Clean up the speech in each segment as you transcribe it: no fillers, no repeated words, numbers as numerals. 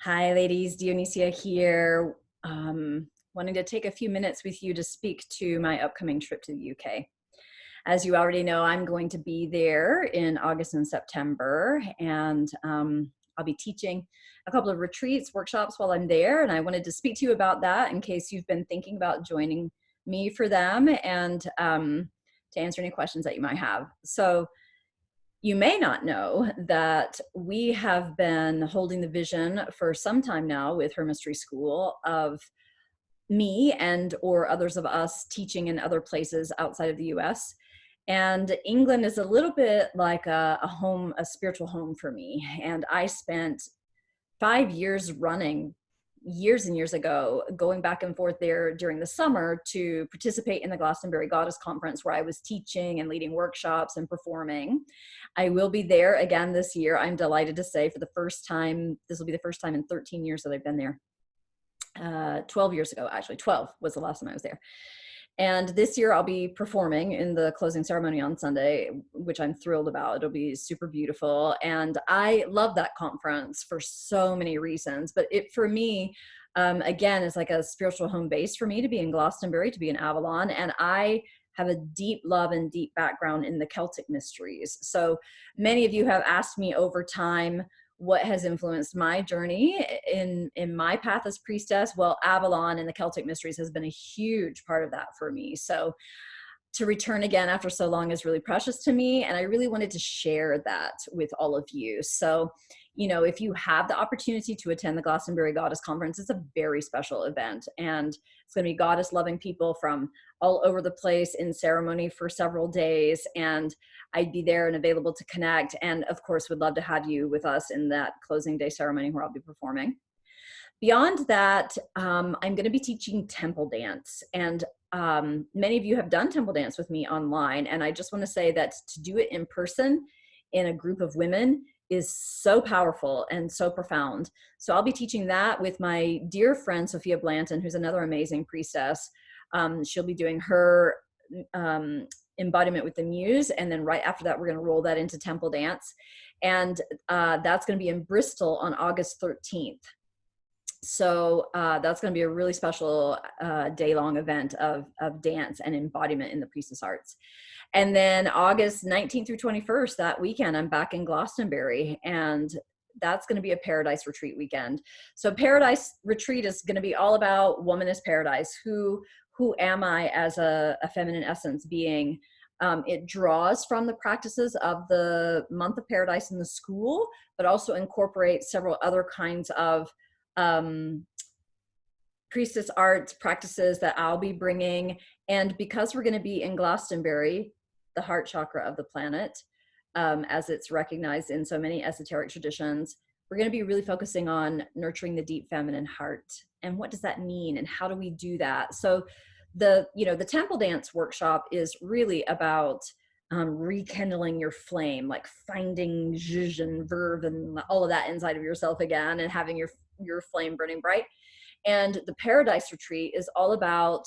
Hi, ladies. Deonesea here. Wanting to take a few minutes with you to speak to my upcoming trip to the UK. As you already know, I'm going to be there in August and September, and I'll be teaching a couple of retreats, workshops while I'm there. And I wanted to speak to you about that in case you've been thinking about joining me for them and to answer any questions that you might have. So, you may not know that we have been holding the vision for some time now with Her Mystery School of me and or others of us teaching in other places outside of the US. And England is a little bit like a home, a spiritual home for me. And I spent 5 years running, years and years ago, going back and forth there during the summer to participate in the Glastonbury Goddess Conference, where I was teaching and leading workshops and performing. I will be there again this year. I'm delighted to say, for the first time, this will be the first time in 13 years that I've been there. 12 years ago, actually. 12 was the last time I was there. And this year I'll be performing in the closing ceremony on Sunday, which I'm thrilled about. It'll be super beautiful. And I love that conference for so many reasons. But it, for me, again, is like a spiritual home base for me to be in Glastonbury, to be in Avalon. And I have a deep love and deep background in the Celtic mysteries. So many of you have asked me over time, what has influenced my journey in my path as priestess? Well, Avalon and the Celtic mysteries has been a huge part of that for me. So to return again after so long is really precious to me, and I really wanted to share that with all of you. So, you know, if you have the opportunity to attend the Glastonbury Goddess Conference, it's a very special event, and it's going to be goddess loving people from all over the place in ceremony for several days, and I'd be there and available to connect, and of course would love to have you with us in that closing day ceremony where I'll be performing. Beyond that, I'm going to be teaching temple dance, and many of you have done temple dance with me online, and I just want to say that to do it in person in a group of women is so powerful and so profound. So I'll be teaching that with my dear friend Sophia Blanton, who's another amazing priestess. She'll be doing her embodiment with the muse, and then right after that we're going to roll that into temple dance, and that's going to be in Bristol on August 13th. So that's going to be a really special day-long event of dance and embodiment in the priestess arts. And then August 19th through 21st, that weekend, I'm back in Glastonbury, and that's going to be a paradise retreat weekend. So paradise retreat is going to be all about woman as paradise. Who am I as a feminine essence being? It draws from the practices of the month of paradise in the school, but also incorporates several other kinds of priestess arts practices that I'll be bringing. And because we're going to be in Glastonbury, the heart chakra of the planet, as it's recognized in so many esoteric traditions, we're going to be really focusing on nurturing the deep feminine heart. And what does that mean? And how do we do that? So the temple dance workshop is really about rekindling your flame, like finding zhuzh and verve and all of that inside of yourself again, and having your flame burning bright. And the paradise retreat is all about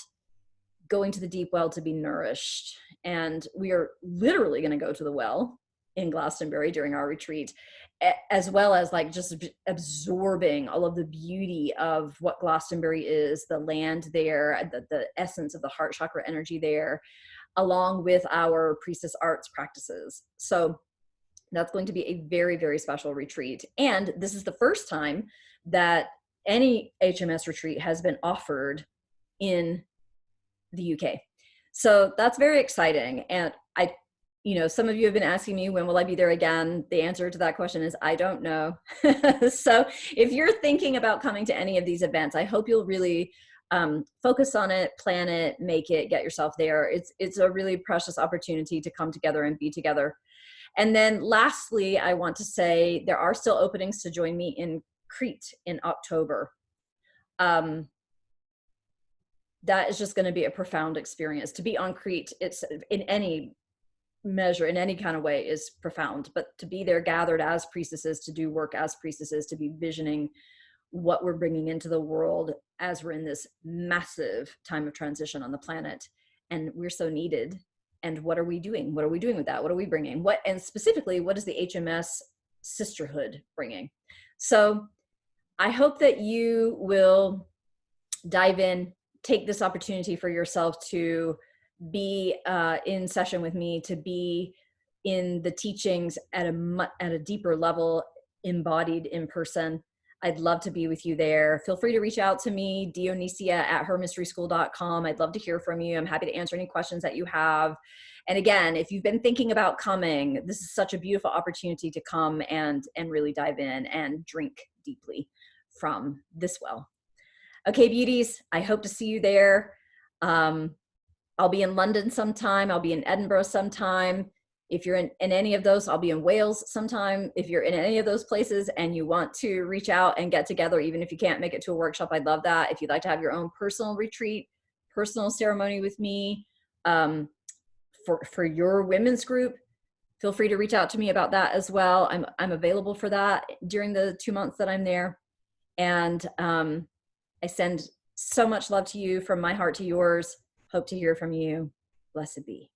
going to the deep well to be nourished. And we are literally going to go to the well in Glastonbury during our retreat, as well as like just absorbing all of the beauty of what Glastonbury is, the land there, the essence of the heart chakra energy there, along with our priestess arts practices. So that's going to be a very, very special retreat. And this is the first time that any HMS retreat has been offered in the UK. So that's very exciting. And some of you have been asking me, when will I be there again? The answer to that question is, I don't know. So if you're thinking about coming to any of these events, I hope you'll really focus on it, plan it, make it, get yourself there. It's a really precious opportunity to come together and be together. And then lastly, I want to say there are still openings to join me in Crete in October. That is just going to be a profound experience. To be on Crete, it's in any measure, in any kind of way, is profound. But to be there gathered as priestesses, to do work as priestesses, to be visioning what we're bringing into the world as we're in this massive time of transition on the planet, and we're so needed. And what are we doing? What are we doing with that? What are we bringing? And specifically, what is the HMS sisterhood bringing? So I hope that you will dive in, take this opportunity for yourself to be in session with me, to be in the teachings at a deeper level, embodied in person. I'd love to be with you there. Feel free to reach out to me, Deonesea@hermysteryschool.com. I'd love to hear from you. I'm happy to answer any questions that you have. And again, if you've been thinking about coming, this is such a beautiful opportunity to come and really dive in and drink deeply from this well. Okay, beauties, I hope to see you there. I'll be in London sometime. I'll be in Edinburgh sometime. If you're in any of those, I'll be in Wales sometime. If you're in any of those places and you want to reach out and get together, even if you can't make it to a workshop, I'd love that. If you'd like to have your own personal retreat, personal ceremony with me for your women's group, feel free to reach out to me about that as well. I'm available for that during the 2 months that I'm there. And I send so much love to you from my heart to yours. Hope to hear from you. Blessed be.